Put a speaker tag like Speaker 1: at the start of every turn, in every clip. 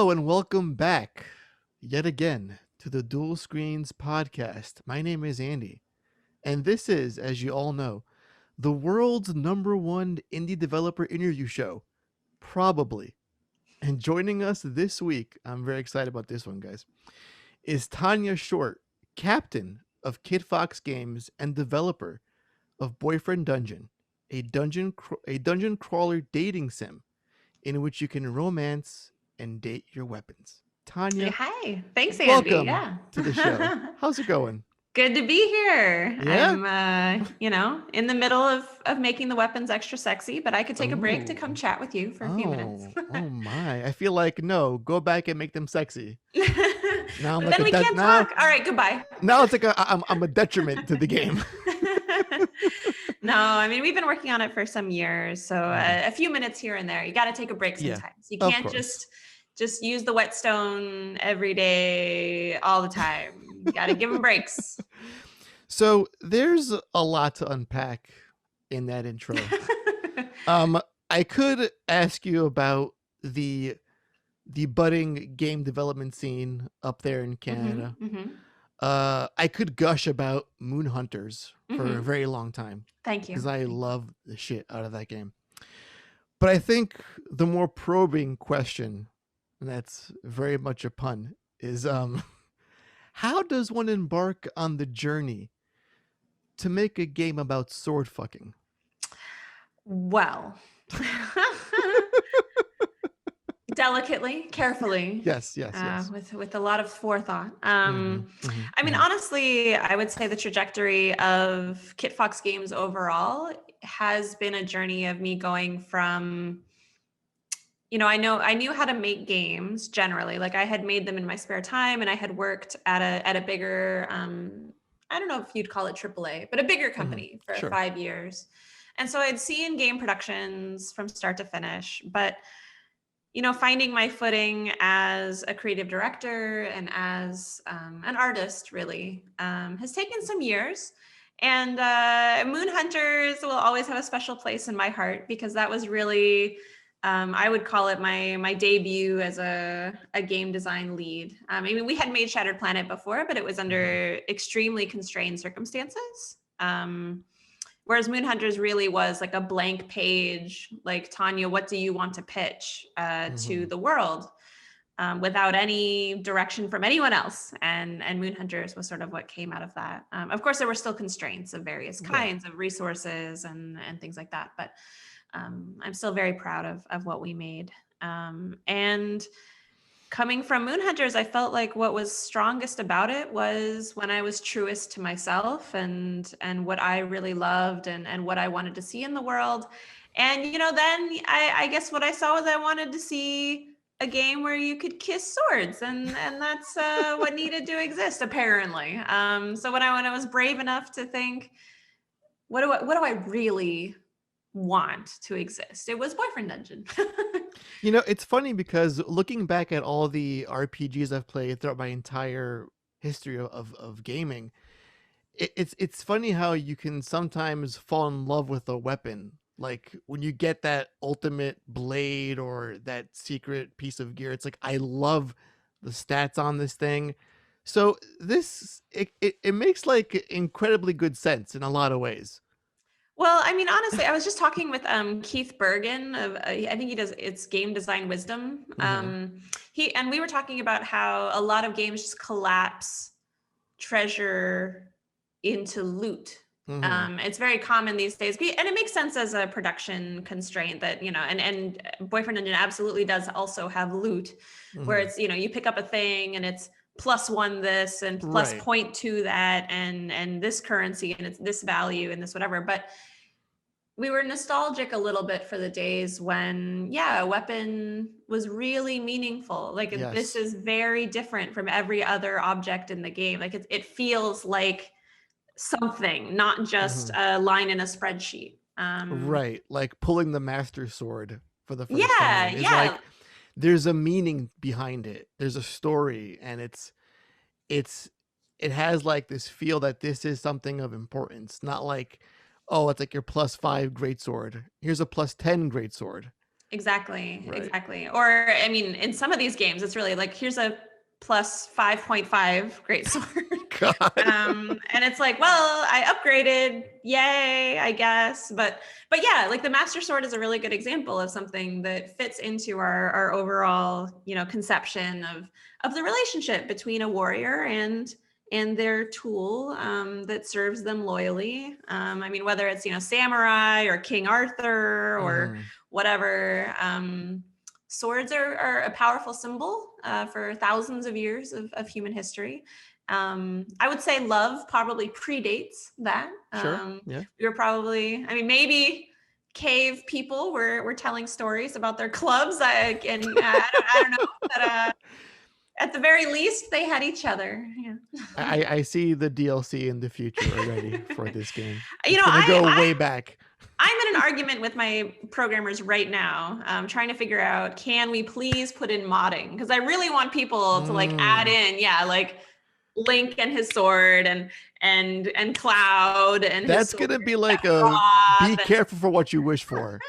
Speaker 1: Hello and welcome back yet again to the Dual Screens podcast. My name is Andy, and this is, as you all know, the world's #1 indie developer interview show, probably. And joining us this week, I'm very excited about this one, guys, is Tanya Short, captain of Kitfox Games and developer of Boyfriend Dungeon, a dungeon crawler dating sim in which you can romance and date your weapons. Tanya,
Speaker 2: Hi. Thanks, Andy.
Speaker 1: welcome
Speaker 2: Yeah.
Speaker 1: to the show. How's it going?
Speaker 2: Good to be here.
Speaker 1: Yeah?
Speaker 2: I'm in the middle of making the weapons extra sexy, but I could take a break to come
Speaker 1: Ooh.
Speaker 2: chat with you for a few minutes.
Speaker 1: Oh my. I feel like no, go back and make them sexy. Now I'm
Speaker 2: But
Speaker 1: like
Speaker 2: then we can't talk. All right, goodbye.
Speaker 1: Now it's like I'm a detriment to the game.
Speaker 2: No, I mean, we've been working on it for some years, so a few minutes here and there. You got to take a break
Speaker 1: Yeah,
Speaker 2: sometimes. You
Speaker 1: of
Speaker 2: can't
Speaker 1: course.
Speaker 2: just use the whetstone every day, all the time. You got to give them breaks.
Speaker 1: So there's a lot to unpack in that intro. I could ask you about the budding game development scene up there in Canada. I could gush about Moon Hunters for a very long time.
Speaker 2: Thank you.
Speaker 1: Because I love the shit out of that game. But I think the more probing question, and that's very much a pun, is how does one embark on the journey to make a game about sword fucking?
Speaker 2: Well, delicately, carefully.
Speaker 1: Yes.
Speaker 2: With a lot of forethought. I mean, honestly, I would say the trajectory of Kitfox Games overall has been a journey of me going from, I knew how to make games generally. Like I had made them in my spare time, and I had worked at a bigger, I don't know if you'd call it AAA, but a bigger company for 5 years. And so I'd seen game productions from start to finish, but finding my footing as a creative director and as an artist really has taken some years. And Moon Hunters will always have a special place in my heart because that was really, I would call it my debut as a game design lead. I mean, we had made Shattered Planet before, but it was under extremely constrained circumstances. Whereas Moon Hunters really was like a blank page, like, Tanya, what do you want to pitch to the world without any direction from anyone else? And Moon Hunters was sort of what came out of that. Of course, there were still constraints of various kinds of resources and things like that. But I'm still very proud of what we made. And coming from Moon Hunters, I felt like what was strongest about it was when I was truest to myself and what I really loved and what I wanted to see in the world. And, then I guess what I saw was I wanted to see a game where you could kiss swords, and that's what needed to exist, apparently. So when I was brave enough to think, what do I really want to exist? It was Boyfriend Dungeon.
Speaker 1: It's funny because looking back at all the RPGs I've played throughout my entire history of gaming, it's funny how you can sometimes fall in love with a weapon. Like when you get that ultimate blade or that secret piece of gear, it's like, I love the stats on this thing. So it makes like incredibly good sense in a lot of ways.
Speaker 2: Well, I mean, honestly, I was just talking with Keith Bergen of I think he does it's Game Design Wisdom. We were talking about how a lot of games just collapse treasure into loot. It's very common these days, and it makes sense as a production constraint that and Boyfriend Dungeon absolutely does also have loot, where it's you pick up a thing and it's +1 this and plus 0.2 that and this currency and it's this value and this whatever. But we were nostalgic a little bit for the days when a weapon was really meaningful. Like this is very different from every other object in the game. Like it feels like something, not just a line in a spreadsheet.
Speaker 1: Like pulling the Master Sword for the first time is like, there's a meaning behind it. There's a story, and it has like this feel that this is something of importance, not like, oh, it's like your +5 greatsword. Here's a +10 greatsword.
Speaker 2: Exactly.
Speaker 1: Right.
Speaker 2: Exactly. Or, I mean, in some of these games, it's really like, here's a plus 5.5 great sword.
Speaker 1: God.
Speaker 2: And it's like, well, I upgraded, yay, I guess. But yeah, like the Master Sword is a really good example of something that fits into our overall, conception of the relationship between a warrior and their tool that serves them loyally. I mean, whether it's, samurai or King Arthur or whatever, swords are a powerful symbol for thousands of years of human history. I would say love probably predates that.
Speaker 1: Sure. Yeah.
Speaker 2: We were probably, I mean, maybe cave people were telling stories about their clubs. I don't know, but at the very least, they had each other. Yeah.
Speaker 1: I see the DLC in the future already for this game.
Speaker 2: You
Speaker 1: It's
Speaker 2: know,
Speaker 1: gonna go way back.
Speaker 2: I'm in an argument with my programmers right now, trying to figure out, can we please put in modding? Because I really want people to like add in, like Link and his sword and Cloud and
Speaker 1: That's
Speaker 2: his
Speaker 1: gonna be like a be careful for what you wish for.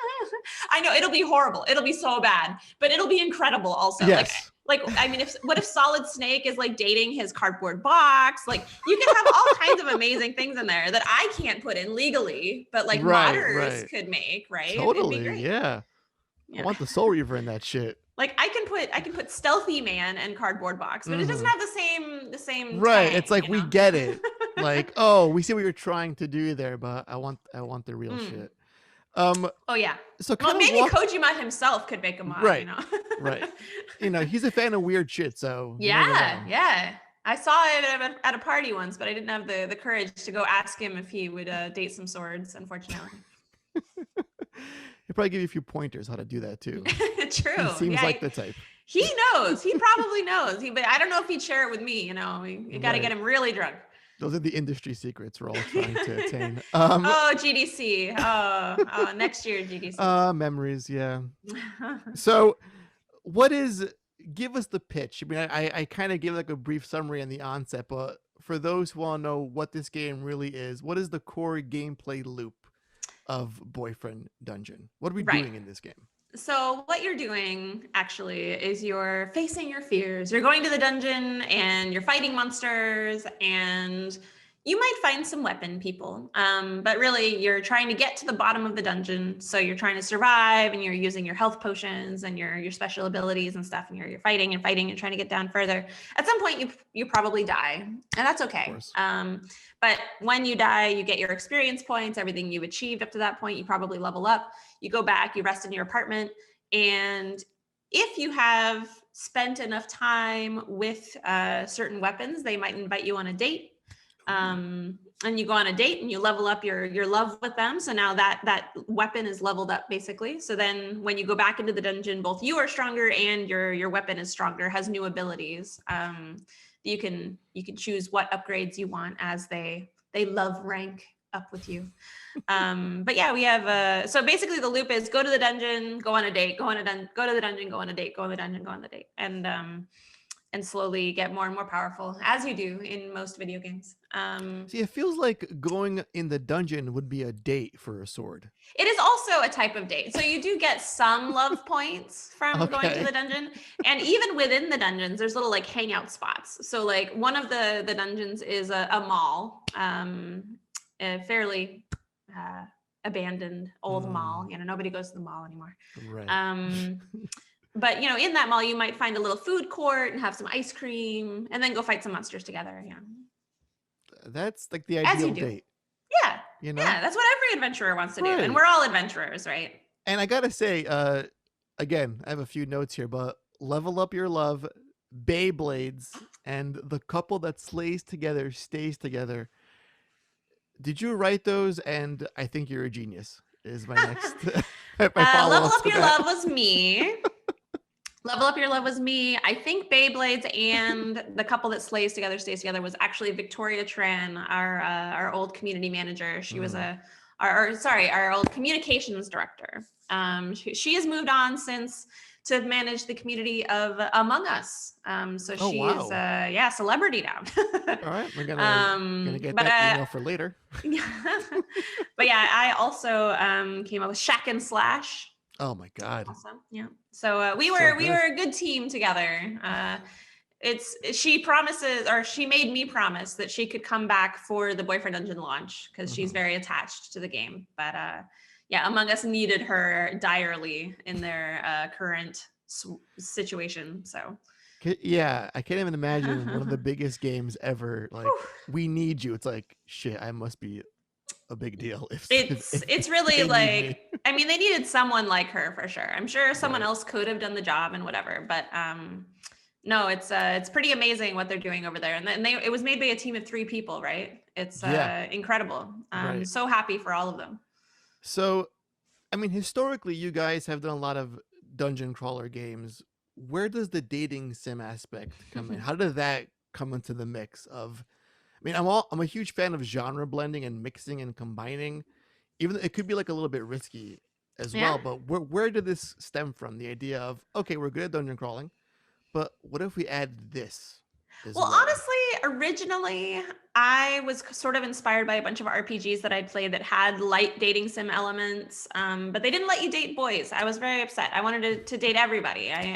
Speaker 2: I know it'll be horrible. It'll be so bad, but it'll be incredible also.
Speaker 1: Yes.
Speaker 2: Like I mean, what if Solid Snake is like dating his cardboard box? Like you can have all kinds of amazing things in there that I can't put in legally, but like modders could make, right?
Speaker 1: Totally.
Speaker 2: It'd be great.
Speaker 1: Yeah. I want the Soul Reaver in that shit.
Speaker 2: Like I can put Stealthy Man and cardboard box, but it doesn't have the same
Speaker 1: right.
Speaker 2: tang,
Speaker 1: it's like we get it. Like, oh, we see what you're trying to do there, but I want the real shit.
Speaker 2: Oh yeah.
Speaker 1: So
Speaker 2: maybe Kojima himself could make a mod,
Speaker 1: right? Right. He's a fan of weird shit, so
Speaker 2: yeah. I saw it at a party once, but I didn't have the courage to go ask him if he would date some swords, unfortunately.
Speaker 1: He'll probably give you a few pointers how to do that too.
Speaker 2: True.
Speaker 1: He seems like the type.
Speaker 2: He knows. He probably knows. But I don't know if he'd share it with me. You got to get him really drunk.
Speaker 1: Those are the industry secrets we're all trying to attain.
Speaker 2: GDC. Oh, next year GDC.
Speaker 1: Memories, yeah. So, give us the pitch. I mean, I kind of gave like a brief summary in the onset, but for those who want to know what this game really is, what is the core gameplay loop of Boyfriend Dungeon? What are we doing in this game?
Speaker 2: So what you're doing actually is you're facing your fears. You're going to the dungeon and you're fighting monsters, and you might find some weapon people. But really you're trying to get to the bottom of the dungeon. So you're trying to survive, and you're using your health potions and your special abilities and stuff. And you're fighting and trying to get down further. At some point you probably die, and that's okay. But when you die, you get your experience points, everything you've achieved up to that point, you probably level up. You go back, you rest in your apartment. And if you have spent enough time with certain weapons, they might invite you on a date. And you go on a date and you level up your love with them. So now that weapon is leveled up basically. So then when you go back into the dungeon, both you are stronger and your weapon is stronger, has new abilities. You can choose what upgrades you want as they love rank up with you. But yeah, we have so basically the loop is go to the dungeon, go on a date, go to the dungeon, go on a date, go on the dungeon, go on the date, and slowly get more and more powerful, as you do in most video games.
Speaker 1: See, it feels like going in the dungeon would be a date for a sword.
Speaker 2: It is also a type of date. So you do get some love points from going to the dungeon. And even within the dungeons, there's little like hangout spots. So like one of the dungeons is a mall, a fairly abandoned old mall. Nobody goes to the mall anymore.
Speaker 1: Right.
Speaker 2: But in that mall, you might find a little food court and have some ice cream, and then go fight some monsters together. Yeah,
Speaker 1: that's like the ideal date.
Speaker 2: Yeah, yeah, that's what every adventurer wants to do, and we're all adventurers, right?
Speaker 1: And I gotta say, again, I have a few notes here, but level up your love, Beyblades, and the couple that slays together stays together. Did you write those? And I think you're a genius. Is my next.
Speaker 2: Level up your love was me. Level Up Your Love was me. I think Beyblades and the couple that stays together was actually Victoria Tran, our old community manager. She was our old communications director. She has moved on since to manage the community of Among Us. So she is celebrity now.
Speaker 1: All right, we're gonna get that email for later.
Speaker 2: But yeah, I also came up with Shack and Slash.
Speaker 1: Oh my God.
Speaker 2: Awesome. Yeah. So we
Speaker 1: So
Speaker 2: were
Speaker 1: good.
Speaker 2: a good team together. She promises, or she made me promise that she could come back for the Boyfriend Dungeon launch because she's very attached to the game. But yeah, Among Us needed her direly in their current situation. So
Speaker 1: Yeah, I can't even imagine one of the biggest games ever. Like, we need you. It's like, shit, I must be a big deal
Speaker 2: it's
Speaker 1: if
Speaker 2: really
Speaker 1: they need me.
Speaker 2: like, I mean, they needed someone like her for sure. I'm sure someone
Speaker 1: Right.
Speaker 2: else could have done the job and whatever, but no, it's pretty amazing what they're doing over there. And then it was made by a team of 3 people, right? It's
Speaker 1: Yeah.
Speaker 2: incredible.
Speaker 1: Right.
Speaker 2: So happy for all of them.
Speaker 1: So, I mean, historically, you guys have done a lot of dungeon crawler games. Where does the dating sim aspect come in? How did that come into the mix of? I mean, I'm a huge fan of genre blending and mixing and combining. Even though it could be like a little bit risky as
Speaker 2: Yeah.
Speaker 1: well, but where did this stem from? The idea of, okay, we're good at dungeon crawling, but what if we add this as
Speaker 2: Well,
Speaker 1: well?
Speaker 2: honestly, originally I was sort of inspired by a bunch of RPGs that I'd played that had light dating sim elements, but they didn't let you date boys. I was very upset. I wanted to date everybody. I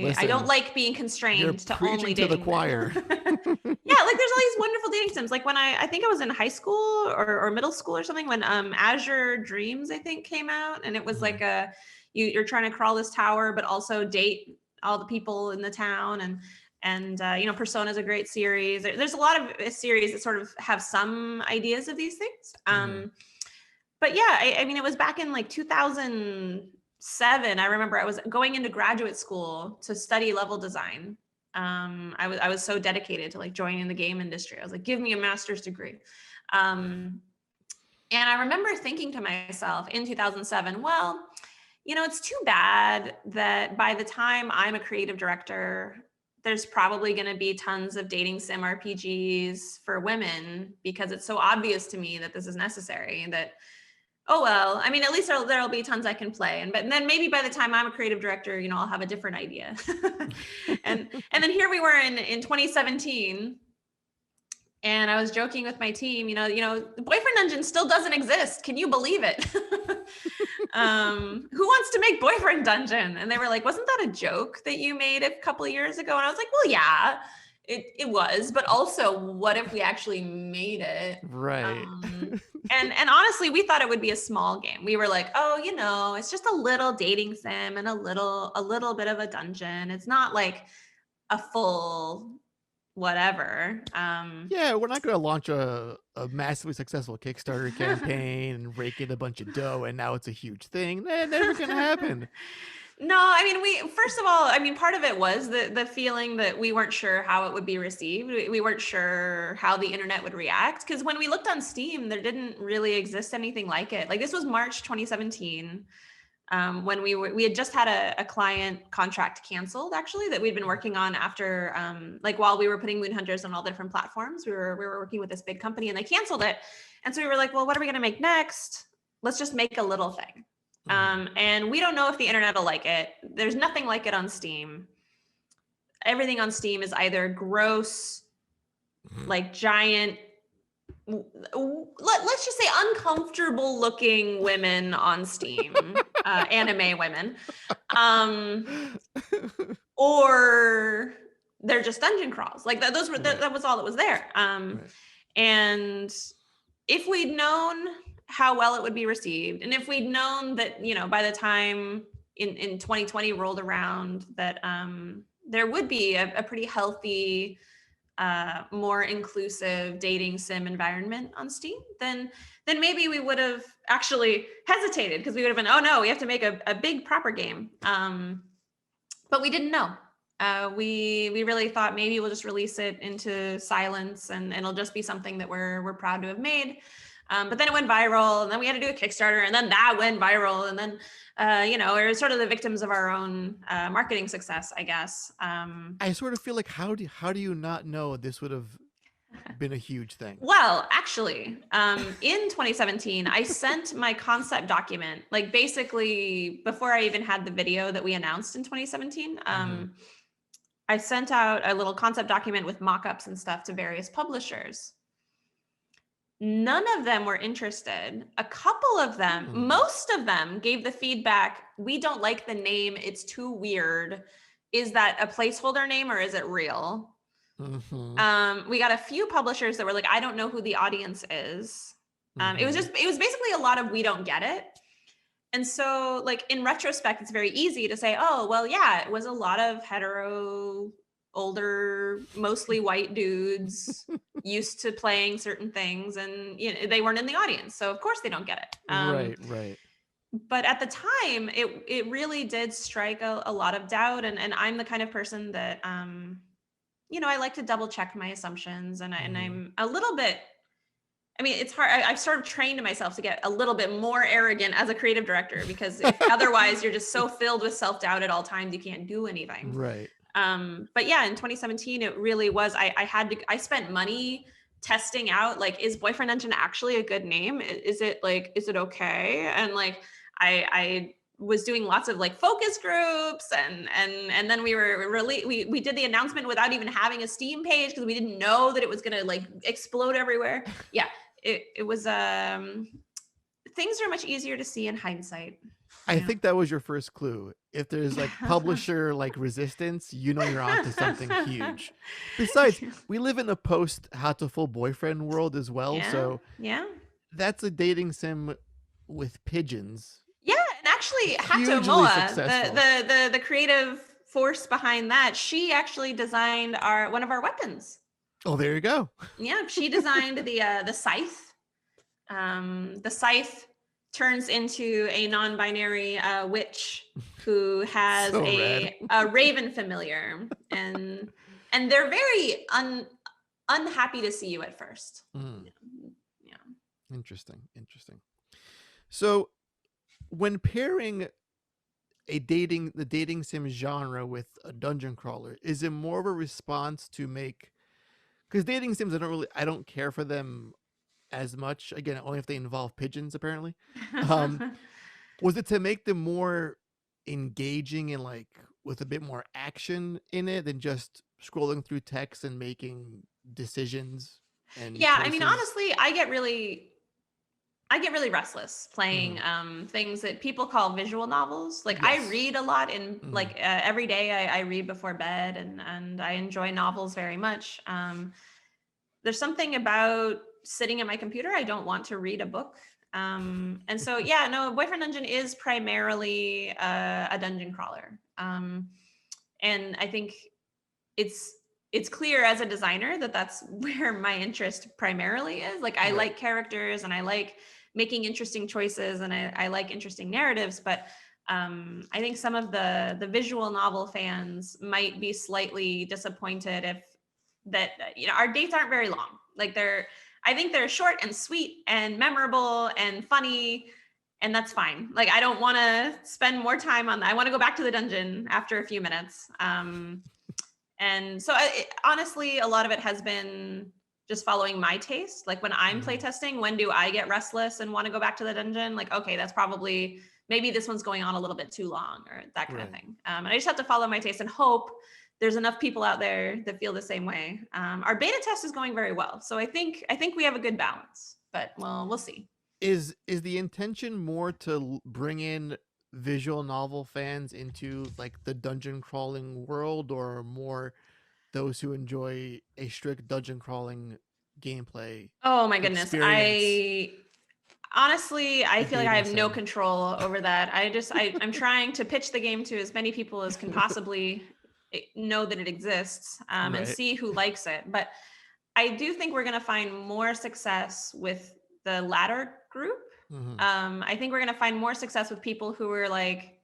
Speaker 2: don't
Speaker 1: Listen,
Speaker 2: like being
Speaker 1: you're
Speaker 2: constrained to only
Speaker 1: preaching to the
Speaker 2: dating men.
Speaker 1: choir.
Speaker 2: Yeah, like there's all these wonderful dating sims. Like when I think I was in high school or middle school or something when Azure Dreams I think came out, and it was like you're trying to crawl this tower but also date all the people in the town. And you know, Persona is a great series. There's a lot of series that sort of have some ideas of these things. But yeah, I mean, it was back in like 2007. I remember I was going into graduate school to study level design. I was so dedicated to like joining the game industry. I was like, give me a master's degree. And I remember thinking to myself in 2007, well, you know, it's too bad that by the time I'm a creative director, there's probably going to be tons of dating sim RPGs for women because it's so obvious to me that this is necessary. That, oh well, I mean, at least there'll be tons I can play. And then maybe by the time I'm a creative director, you know, I'll have a different idea. And then here we were in 2017. And I was joking with my team, the Boyfriend Dungeon still doesn't exist. Can you believe it? Who wants to make Boyfriend Dungeon? And they were like, wasn't that a joke that you made a couple of years ago? And I was like, well, yeah, it was, but also what if we actually made it?
Speaker 1: Right.
Speaker 2: And honestly, we thought it would be a small game. We were like, oh, it's just a little dating sim and a little bit of a dungeon. It's not like a full whatever.
Speaker 1: Yeah, we're not going to launch a massively successful Kickstarter campaign and rake in a bunch of dough, and now it's a huge thing. Never going to happen.
Speaker 2: No, I mean, first of all, I mean, part of it was the feeling that we weren't sure how it would be received. We weren't sure how the internet would react. Because when we looked on Steam, there didn't really exist anything like it. Like this was March 2017. When we had just had a client contract canceled, actually, that we'd been working on after like while we were putting Moon Hunters on all the different platforms. We were working with this big company and they canceled it. And so we were like, well, what are we going to make next? Let's just make a little thing. And we don't know if the internet will like it. There's nothing like it on Steam. Everything on Steam is either gross, like giant, let's just say uncomfortable looking women on Steam, anime women, or they're just dungeon crawls. Like that was all that was there. And if we'd known how well it would be received, and if we'd known that, by the time in 2020 rolled around, that there would be a pretty healthy, more inclusive dating sim environment on Steam, then maybe we would have actually hesitated, because we would have been, oh no, we have to make a big proper game. But we didn't know. We really thought maybe we'll just release it into silence and it'll just be something that we're proud to have made. But then it went viral, and then we had to do a Kickstarter, and then that went viral, and then we're sort of the victims of our own marketing success, I guess.
Speaker 1: I sort of feel like how do you not know this would have been a huge thing?
Speaker 2: Well, actually, in 2017, I sent my concept document, like basically before I even had the video that we announced in 2017. I sent out a little concept document with mock-ups and stuff to various publishers. None of them were interested. A couple of them, most of them gave the feedback, we don't like the name, it's too weird. Is that a placeholder name or is it real? We got a few publishers that were like, I don't know who the audience is. It was basically a lot of, we don't get it. And so like in retrospect, it's very easy to say, oh, well, yeah, it was a lot of hetero, older, mostly white dudes used to playing certain things, and you know, they weren't in the audience. So of course they don't get it.
Speaker 1: Right.
Speaker 2: But at the time, it really did strike a lot of doubt. And I'm the kind of person that, you know, I like to double check my assumptions, and I'm a little bit, I mean, it's hard. I've sort of trained myself to get a little bit more arrogant as a creative director, because otherwise you're just so filled with self-doubt at all times, you can't do anything.
Speaker 1: Right.
Speaker 2: But yeah, in 2017, it really was, I spent money testing out, like, is Boyfriend Engine actually a good name? Is it okay? And like, I was doing lots of like focus groups, and then we did the announcement without even having a Steam page, because we didn't know that it was gonna like explode everywhere. Yeah, it was things are much easier to see in hindsight.
Speaker 1: I think that was your first clue. If there's like publisher like resistance, you know you're onto something huge. Besides, we live in a post Hatoful boyfriend world as well, so
Speaker 2: yeah,
Speaker 1: that's a dating sim with pigeons.
Speaker 2: Yeah, and actually, Hato
Speaker 1: Hugely
Speaker 2: Moa,
Speaker 1: successful.
Speaker 2: the creative force behind that, she actually designed one of our weapons.
Speaker 1: Oh, there you go.
Speaker 2: Yeah, she designed the scythe. The scythe turns into a non-binary witch who has
Speaker 1: So
Speaker 2: a raven familiar, and they're very unhappy to see you at first. Yeah.
Speaker 1: Interesting. So when pairing the dating sim genre with a dungeon crawler, is it more of a response to make, because dating sims I don't care for them as much, again, only if they involve pigeons apparently. Was it to make them more engaging and like with a bit more action in it than just scrolling through text and making decisions and
Speaker 2: yeah choices? I mean, honestly, I get really restless playing things that people call visual novels. Like, yes. I read a lot in like every day I read before bed, and I enjoy novels very much. There's something about sitting at my computer. I don't want to read a book. And so, yeah, no, Boyfriend Dungeon is primarily a dungeon crawler. And I think it's clear as a designer that that's where my interest primarily is. Like, I like characters, and I like making interesting choices, and I like interesting narratives, but I think some of the visual novel fans might be slightly disappointed if that, you know, our dates aren't very long. Like, I think they're short and sweet and memorable and funny, and that's fine. Like, I don't want to spend more time on that. I want to go back to the dungeon after a few minutes. And so honestly, a lot of it has been just following my taste. Like, when I'm playtesting, when do I get restless and want to go back to the dungeon? Like, okay, that's probably, maybe this one's going on a little bit too long, or that kind of thing. And I just have to follow my taste and hope there's enough people out there that feel the same way. Our beta test is going very well, so I think we have a good balance, but well, we'll see.
Speaker 1: Is the intention more to bring in visual novel fans into like the dungeon crawling world, or more those who enjoy a strict dungeon crawling gameplay?
Speaker 2: Oh my goodness, honestly, I feel like I have no control over that. I'm trying to pitch the game to as many people as can possibly know that it exists, and see who likes it. But I do think we're going to find more success with the latter group. I think we're going to find more success with people who are like,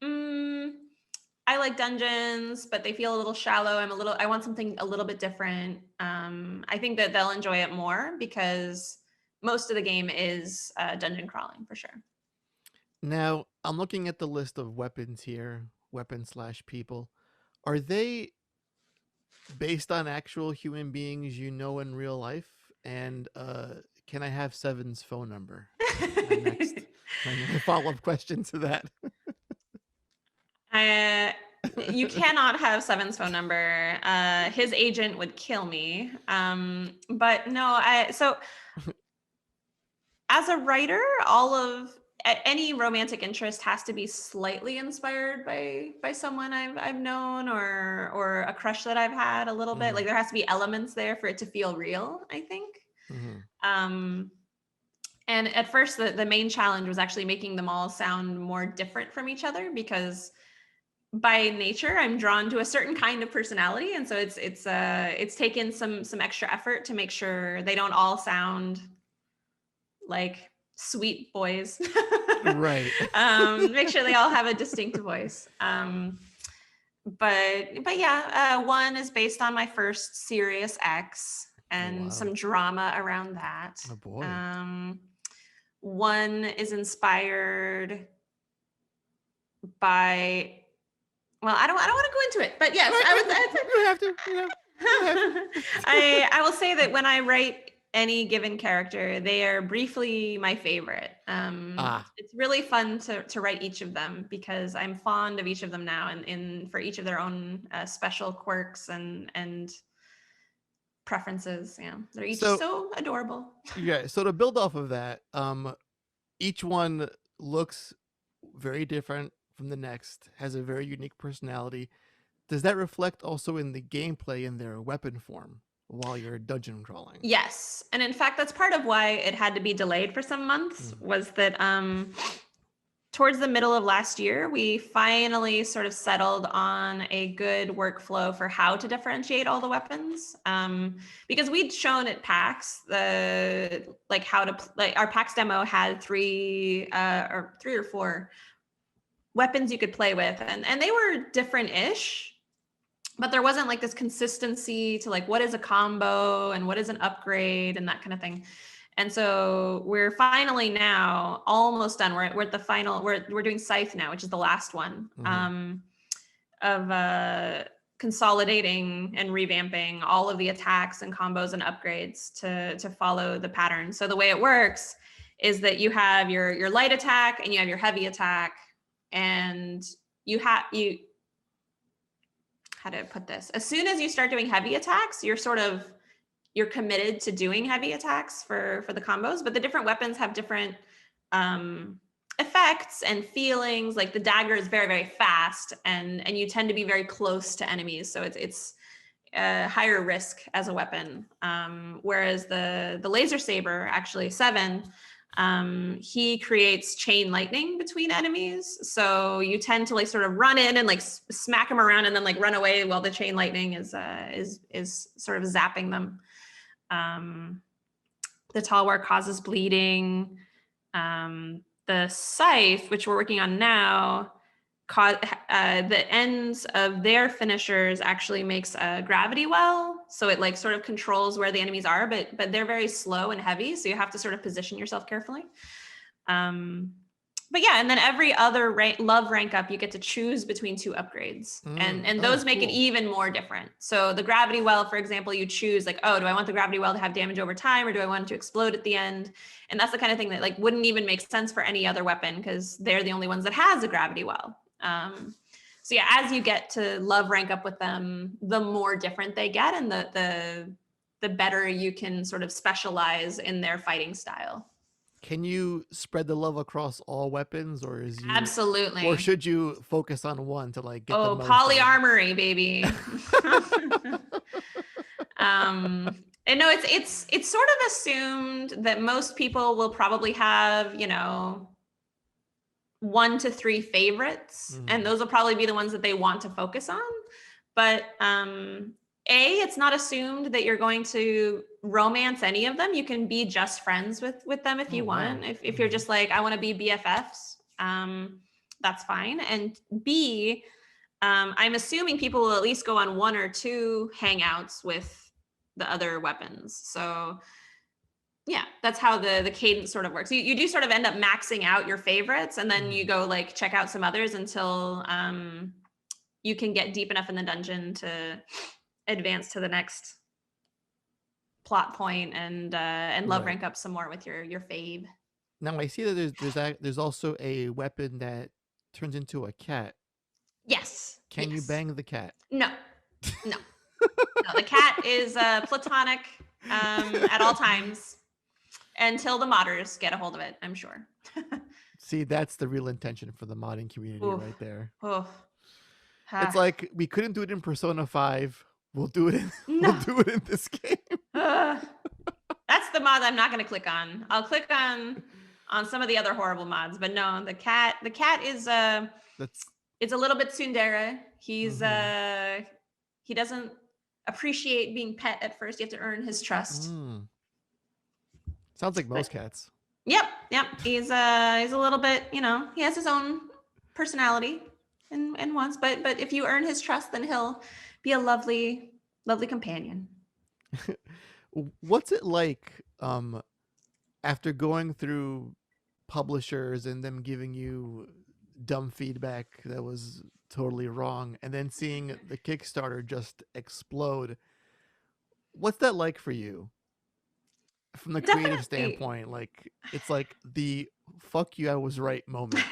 Speaker 2: I like dungeons, but they feel a little shallow. I want something a little bit different. I think that they'll enjoy it more, because most of the game is dungeon crawling for sure.
Speaker 1: Now, I'm looking at the list of weapons here, weapon/people. Are they based on actual human beings you know in real life? And can I have Seven's phone number? My follow-up question to that.
Speaker 2: You cannot have Seven's phone number. His agent would kill me. But no, so as a writer, all of any romantic interest has to be slightly inspired by someone I've known or a crush that I've had a little bit. Like there has to be elements there for it to feel real, I think. And at first the main challenge was actually making them all sound more different from each other, because by nature I'm drawn to a certain kind of personality, and so it's taken some extra effort to make sure they don't all sound like sweet boys.
Speaker 1: Right.
Speaker 2: Make sure they all have a distinct voice. But yeah, one is based on my first serious ex and some drama around that.
Speaker 1: Oh boy.
Speaker 2: One is inspired by, well, I don't want to go into it, but yes,
Speaker 1: you have to.
Speaker 2: I will say that when I write any given character, they are briefly my favorite. It's really fun to write each of them because I'm fond of each of them now, and for each of their own special quirks and preferences. Yeah, they're each so adorable.
Speaker 1: Yeah. So to build off of that, each one looks very different from the next, has a very unique personality. Does that reflect also in the gameplay in their weapon form while you're dungeon crawling?
Speaker 2: Yes. And in fact, that's part of why it had to be delayed for some months, was that towards the middle of last year, we finally sort of settled on a good workflow for how to differentiate all the weapons. Because we'd shown at PAX our PAX demo had three or four weapons you could play with, and they were different-ish, but there wasn't like this consistency to like what is a combo and what is an upgrade and that kind of thing. And so we're finally now almost done. We're at the final, we're doing Scythe now, which is the last one, of consolidating and revamping all of the attacks and combos and upgrades to follow the pattern. So the way it works is that you have your light attack and you have your heavy attack, and how to put this? As soon as you start doing heavy attacks, you're committed to doing heavy attacks for the combos, but the different weapons have different effects and feelings. Like the dagger is very, very fast, and you tend to be very close to enemies. So it's higher risk as a weapon. Whereas the laser saber, actually 7, he creates chain lightning between enemies, so you tend to like sort of run in and like smack them around and then like run away while the chain lightning is sort of zapping them. The Talwar causes bleeding. The Scythe, which we're working on now, the ends of their finishers actually makes a gravity well, so it like sort of controls where the enemies are, but they're very slow and heavy, so you have to sort of position yourself carefully. But yeah, and then every other love rank up, you get to choose between 2 upgrades, and those make it even more different. So the gravity well, for example, you choose like, oh, do I want the gravity well to have damage over time, or do I want it to explode at the end? And that's the kind of thing that like wouldn't even make sense for any other weapon, because they're the only ones that has a gravity well. So yeah, as you get to love rank up with them, the more different they get, and the better you can sort of specialize in their fighting style.
Speaker 1: Can you spread the love across all weapons, or
Speaker 2: absolutely,
Speaker 1: or should you focus on one to like get the most
Speaker 2: polyarmory, baby? And no, it's sort of assumed that most people will probably have 1 to 3 favorites, and those will probably be the ones that they want to focus on. But it's not assumed that you're going to romance any of them. You can be just friends with them if you want. Wow. If you're just like, I want to be BFFs, that's fine. And B, I'm assuming people will at least go on 1 or 2 hangouts with the other weapons. So yeah, that's how the cadence sort of works. You do sort of end up maxing out your favorites, and then you go like check out some others until you can get deep enough in the dungeon to advance to the next plot point and love rank up some more with your fave.
Speaker 1: Now I see that there's also a weapon that turns into a cat.
Speaker 2: Yes.
Speaker 1: Can you bang the cat?
Speaker 2: No. No, the cat is platonic at all times. until the modders get a hold of it, I'm sure.
Speaker 1: See, that's the real intention for the modding community
Speaker 2: Oof.
Speaker 1: right there.
Speaker 2: Oof.
Speaker 1: It's like we couldn't do it in Persona 5. We'll do it in
Speaker 2: No.
Speaker 1: we'll do it in this game.
Speaker 2: That's the mod I'm not going to click on. I'll click on some of the other horrible mods, but no, the cat is it's a little bit tsundere. He's he doesn't appreciate being pet at first. You have to earn his trust.
Speaker 1: Sounds like most cats.
Speaker 2: Yep. He's a little bit, he has his own personality and wants, but if you earn his trust, then he'll be a lovely companion.
Speaker 1: What's it like after going through publishers and them giving you dumb feedback that was totally wrong, and then seeing the Kickstarter just explode? What's that like for you from the creative standpoint? Like, it's like the fuck you, I was right moment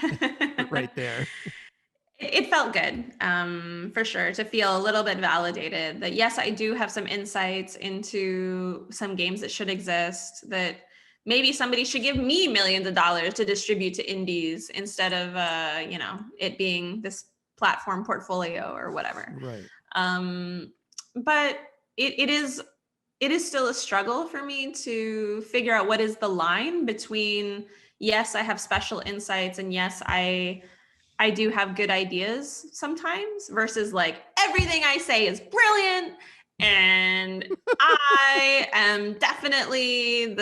Speaker 1: right there.
Speaker 2: It felt good, for sure, to feel a little bit validated that yes, I do have some insights into some games that should exist, that maybe somebody should give me millions of dollars to distribute to indies instead of it being this platform portfolio or whatever.
Speaker 1: Right.
Speaker 2: But it is still a struggle for me to figure out what is the line between yes, I have special insights, and yes, I do have good ideas sometimes, versus like everything I say is brilliant and I am definitely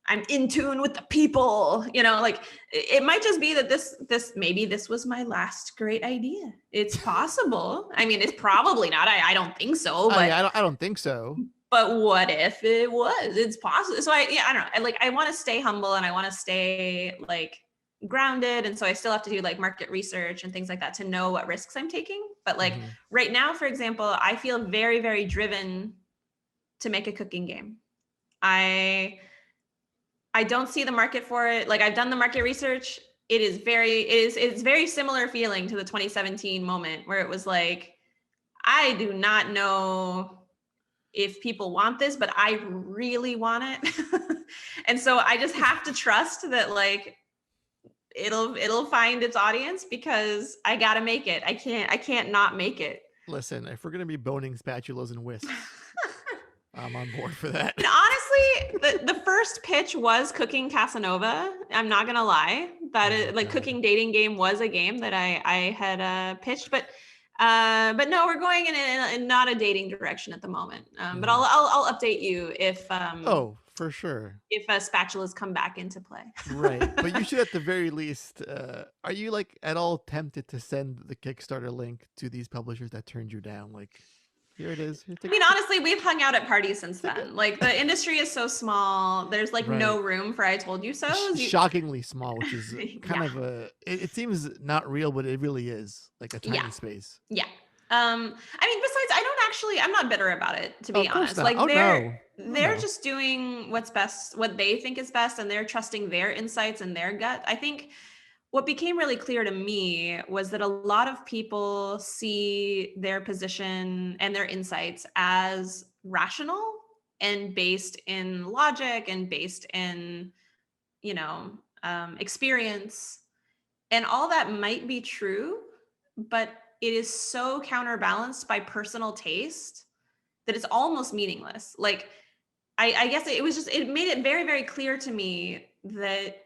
Speaker 2: I'm in tune with the people, like it might just be that maybe this was my last great idea. It's possible. I mean, it's probably not. I don't think so. But
Speaker 1: I don't think so.
Speaker 2: But what if it was? It's possible. So I don't know. I want to stay humble, and I want to stay like grounded, and so I still have to do like market research and things like that to know what risks I'm taking. But like right now, for example, I feel very, very driven to make a cooking game. I don't see the market for it. Like, I've done the market research. It's very similar feeling to the 2017 moment where it was like, I do not know if people want this, but I really want it. And so I just have to trust that like it'll find its audience, because I gotta make it. I can't not make it.
Speaker 1: Listen, if we're gonna be boning spatulas and whisks, I'm on board for that.
Speaker 2: And honestly, the first pitch was Cooking Casanova. I'm not gonna lie. That is like Cooking Dating Game was a game that I had pitched, but no, we're going in not a dating direction at the moment. But I'll update you if
Speaker 1: oh, for sure,
Speaker 2: if spatulas come back into play.
Speaker 1: Right, but you should at the very least. Are you like at all tempted to send the Kickstarter link to these publishers that turned you down? Like, here it is.
Speaker 2: I mean, honestly, we've hung out at parties since then. Like, the industry is so small. There's like no room for I told you so.
Speaker 1: Shockingly small, which is kind of a. It seems not real, but it really is like a tiny space.
Speaker 2: Yeah. I mean, besides, I'm not bitter about it, to be honest. Like, they're just doing what's best, what they think is best, and they're trusting their insights and their gut. I think what became really clear to me was that a lot of people see their position and their insights as rational and based in logic and based in, experience. And all that might be true, but it is so counterbalanced by personal taste that it's almost meaningless. Like, I guess it made it very, very clear to me that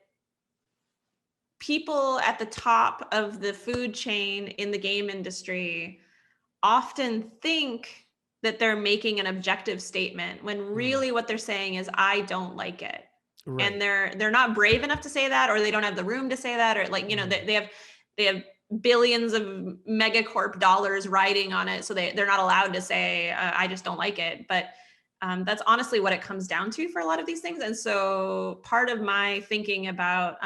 Speaker 2: people at the top of the food chain in the game industry often think that they're making an objective statement when really what they're saying is, I don't like it. Right. And they're not brave enough to say that, or they don't have the room to say that, or like, they have billions of megacorp dollars riding on it. So they're not allowed to say, I just don't like it. But that's honestly what it comes down to for a lot of these things. And so part of my thinking about,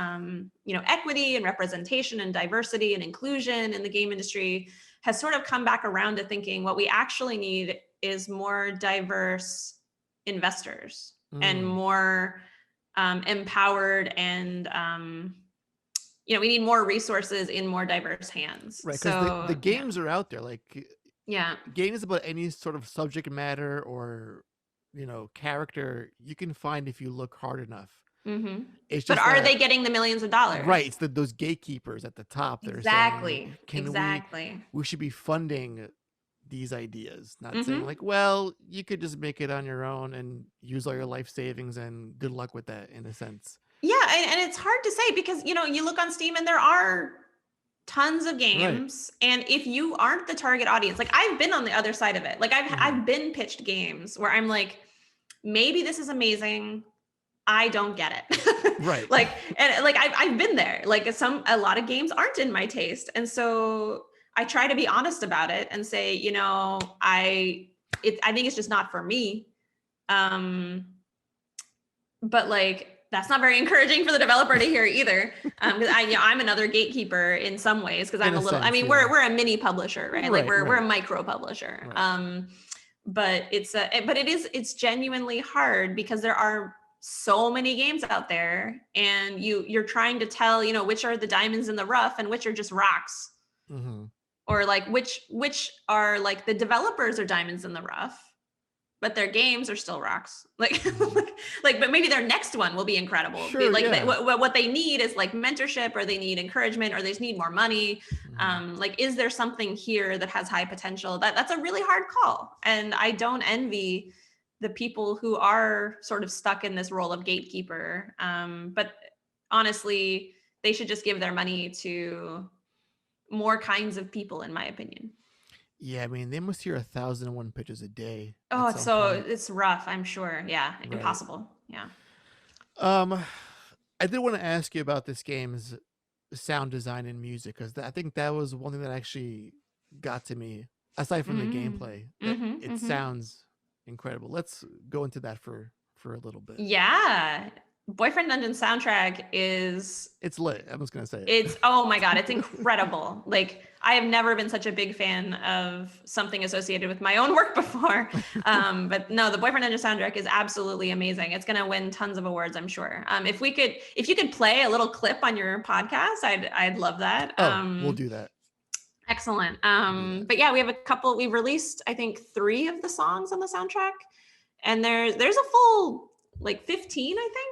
Speaker 2: equity and representation and diversity and inclusion in the game industry has sort of come back around to thinking what we actually need is more diverse investors and more empowered, and we need more resources in more diverse hands.
Speaker 1: Right, because the games are out there. Like, games about any sort of subject matter or character you can find if you look hard enough.
Speaker 2: Mm-hmm.
Speaker 1: It's
Speaker 2: But
Speaker 1: just
Speaker 2: are
Speaker 1: that,
Speaker 2: they getting the millions of dollars?
Speaker 1: right? It's those gatekeepers at the top that are saying,
Speaker 2: Exactly.
Speaker 1: we should be funding these ideas, not saying
Speaker 2: Mm-hmm.
Speaker 1: like, well, you could just make it on your own and use all your life savings and good luck with that, in a sense.
Speaker 2: Yeah, and it's hard to say because you look on Steam and there are tons of games, and if you aren't the target audience, like I've been on the other side of it. Like I've been pitched games where I'm like, maybe this is amazing, I don't get it.
Speaker 1: Right.
Speaker 2: and I've been there. Like a lot of games aren't in my taste, and so I try to be honest about it and say, I think it's just not for me. But like that's not very encouraging for the developer to hear either, because I'm another gatekeeper in some ways, because I'm a little.
Speaker 1: Sense,
Speaker 2: we're a mini publisher, right? Like we're a micro publisher.
Speaker 1: Right.
Speaker 2: But it's genuinely hard because there are so many games out there, and you're trying to tell which are the diamonds in the rough and which are just rocks, or like which are like the developers are diamonds in the rough, but their games are still rocks. But maybe their next one will be incredible.
Speaker 1: Sure,
Speaker 2: what they need is like mentorship, or they need encouragement, or they just need more money. Is there something here that has high potential? That's a really hard call. And I don't envy the people who are sort of stuck in this role of gatekeeper. But honestly, they should just give their money to more kinds of people, in my opinion.
Speaker 1: Yeah, I mean, they must hear 1,001 pitches a day.
Speaker 2: Oh, it's rough, I'm sure. Yeah, right. Impossible. Yeah.
Speaker 1: I did want to ask you about this game's sound design and music, because I think that was one thing that actually got to me, aside from the gameplay. It sounds incredible. Let's go into that for a little bit.
Speaker 2: Yeah. Boyfriend Dungeon soundtrack
Speaker 1: it's lit. I was gonna say
Speaker 2: it's oh my god, it's incredible. Like I have never been such a big fan of something associated with my own work before. But no, the Boyfriend Dungeon soundtrack is absolutely amazing. It's gonna win tons of awards, I'm sure. If you could play a little clip on your podcast, I'd love that.
Speaker 1: We'll do that.
Speaker 2: Excellent. But yeah, we've released I think 3 of the songs on the soundtrack, and there's a full like 15, I think,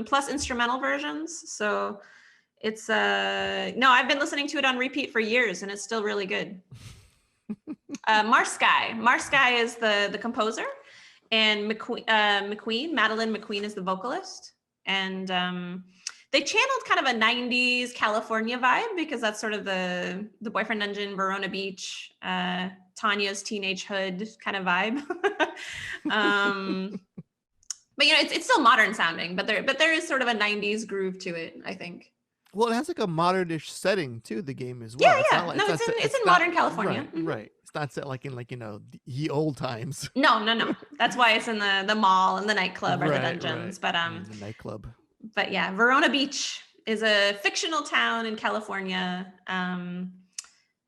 Speaker 2: plus instrumental versions. So it's I've been listening to it on repeat for years, and it's still really good. Marsky is the composer, and Madeline McQueen is the vocalist, and they channeled kind of a 90s California vibe, because that's sort of the Boyfriend Dungeon, Verona Beach, Tanya's teenage hood kind of vibe. But it's still modern sounding, but there is sort of a 90s groove to it, I think.
Speaker 1: Well, it has like a modernish setting to the game as well.
Speaker 2: Yeah. It's in modern California.
Speaker 1: Right. It's not set like in the old times.
Speaker 2: No. That's why it's in the mall and the nightclub or the dungeons. But
Speaker 1: the nightclub.
Speaker 2: But yeah, Verona Beach is a fictional town in California.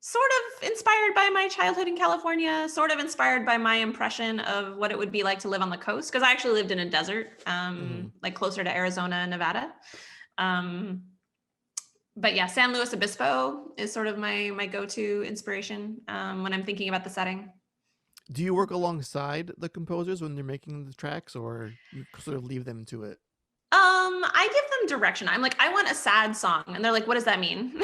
Speaker 2: Sort of inspired by my childhood in California, sort of inspired by my impression of what it would be like to live on the coast, because I actually lived in a desert, like closer to Arizona and Nevada. But yeah, San Luis Obispo is sort of my go-to inspiration when I'm thinking about the setting.
Speaker 1: Do you work alongside the composers when they're making the tracks, or you sort of leave them to it?
Speaker 2: I give them direction. I'm like, I want a sad song, and they're like, what does that mean?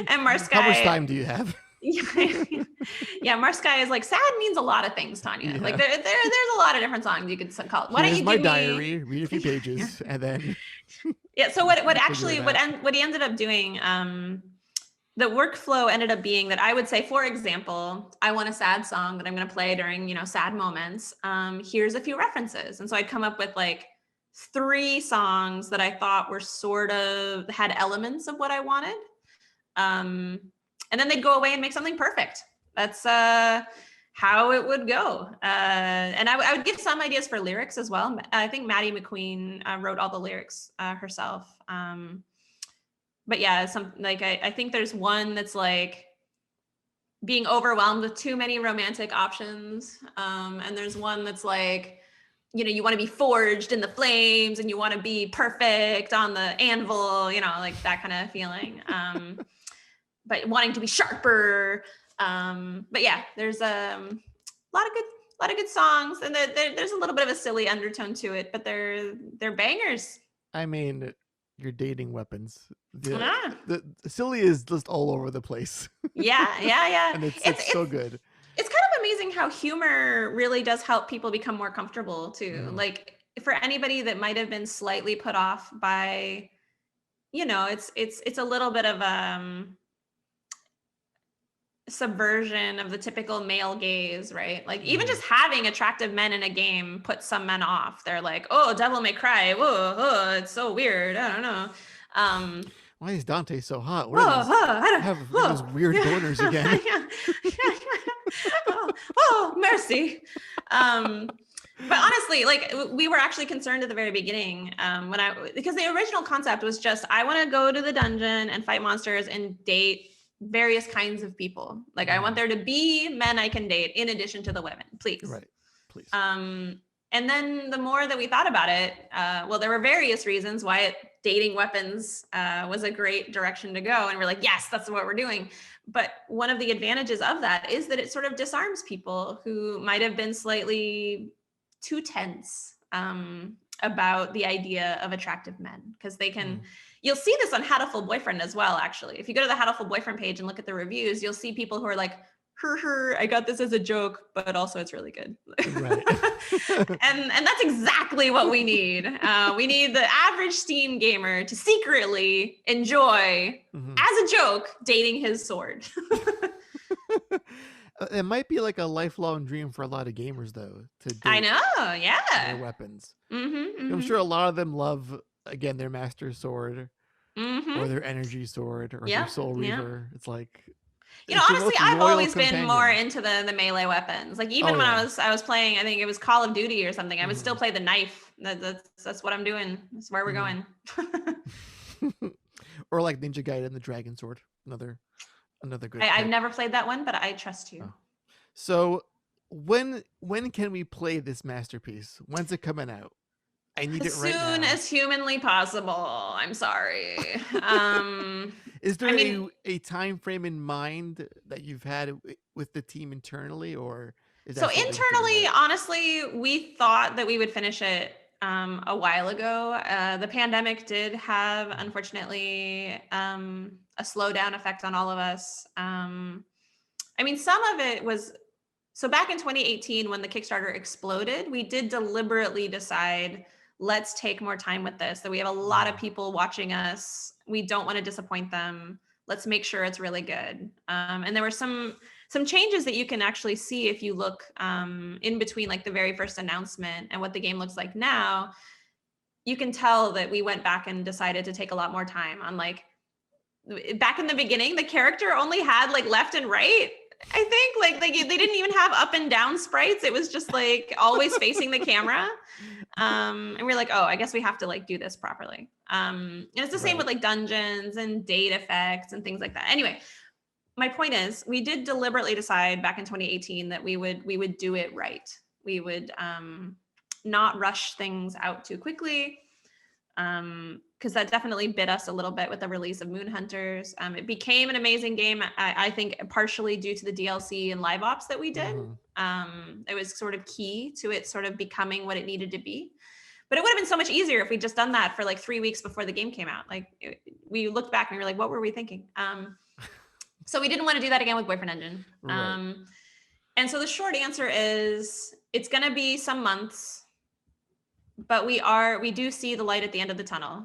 Speaker 2: And Marsky,
Speaker 1: how much time do you have?
Speaker 2: Yeah, Marsky is like, sad means a lot of things, Tanya. Yeah. Like there's a lot of different songs you could call it. Why don't you
Speaker 1: my diary, read a few pages, and then
Speaker 2: yeah. So what he ended up doing, the workflow ended up being that I would say, for example, I want a sad song that I'm going to play during sad moments. Here's a few references, and so I'd come up with like 3 songs that I thought were sort of had elements of what I wanted. And then they'd go away and make something perfect. That's how it would go. And I would give some ideas for lyrics as well. I think Maddie McQueen wrote all the lyrics herself. But yeah, I think there's one that's like being overwhelmed with too many romantic options. And there's one that's like, you want to be forged in the flames, and you want to be perfect on the anvil, like that kind of feeling. But wanting to be sharper. But yeah, there's a lot of a lot of good songs, and there's a little bit of a silly undertone to it, but they're bangers.
Speaker 1: I mean, you're dating weapons.
Speaker 2: Ah.
Speaker 1: The silly is just all over the place.
Speaker 2: Yeah.
Speaker 1: And it's so good.
Speaker 2: It's kind of amazing how humor really does help people become more comfortable too. Like for anybody that might have been slightly put off by, it's a little bit of subversion of the typical male gaze, right? Like even just having attractive men in a game puts some men off. They're like, oh, Devil May Cry, whoa, it's so weird. I don't know.
Speaker 1: Why is Dante so hot? What
Speaker 2: I don't
Speaker 1: have those weird boners again?
Speaker 2: oh, mercy. But honestly, like we were actually concerned at the very beginning because the original concept was just, I want to go to the dungeon and fight monsters and date various kinds of people. Like I want there to be men I can date in addition to the women, please.
Speaker 1: Right, please.
Speaker 2: And then the more that we thought about it, well, there were various reasons why dating weapons was a great direction to go. And we're like, yes, that's what we're doing. But one of the advantages of that is that it sort of disarms people who might have been slightly too tense about the idea of attractive men, because they can, you'll see this on Hatoful Boyfriend as well, actually. If you go to the Hatoful Boyfriend page and look at the reviews, you'll see people who are like, I got this as a joke, but also it's really good.
Speaker 1: Right.
Speaker 2: and that's exactly what we need. We need the average Steam gamer to secretly enjoy, as a joke, dating his sword.
Speaker 1: It might be like a lifelong dream for a lot of gamers, though, to date
Speaker 2: I know, yeah,
Speaker 1: their weapons. I'm sure a lot of them love, again, their master sword or their energy sword or their soul reaver. It's like,
Speaker 2: honestly, I've always been more into the melee weapons. Like even when I was playing, I think it was Call of Duty or something, I would still play the knife. That's what I'm doing. That's where we're going.
Speaker 1: Or like Ninja Gaiden, the dragon sword. Another good.
Speaker 2: I've never played that one, but I trust you.
Speaker 1: Oh. So when can we play this masterpiece? When's it coming out? I need it right now.
Speaker 2: As soon as humanly possible. I'm sorry.
Speaker 1: Is there a time frame in mind that you've had with the team internally, or is that
Speaker 2: so internally? Honestly, we thought that we would finish it a while ago. The pandemic did have, unfortunately, a slowdown effect on all of us. I mean, some of it was, so back in 2018, when the Kickstarter exploded, we did deliberately decide, let's take more time with this, that we have a lot of people watching us. We don't want to disappoint them. Let's make sure it's really good. And there were some changes that you can actually see if you look in between like the very first announcement and what the game looks like now. You can tell that we went back and decided to take a lot more time on, like, back in the beginning, the character only had like left and right. I think like they didn't even have up and down sprites. It was just like always facing the camera. And we're like, oh, I guess we have to like do this properly. And it's the same with like dungeons and date effects and things like that. Anyway, my point is, we did deliberately decide back in 2018 that we would do it right. We would not rush things out too quickly. Because that definitely bit us a little bit with the release of Moon Hunters. It became an amazing game, I think partially due to the DLC and live ops that we did. It was sort of key to it sort of becoming what it needed to be. But it would have been so much easier if we'd just done that for like 3 weeks before the game came out. Like we looked back and we were like, what were we thinking? So we didn't want to do that again with Boyfriend Engine. Right. And so the short answer is, it's going to be some months, but we do see the light at the end of the tunnel.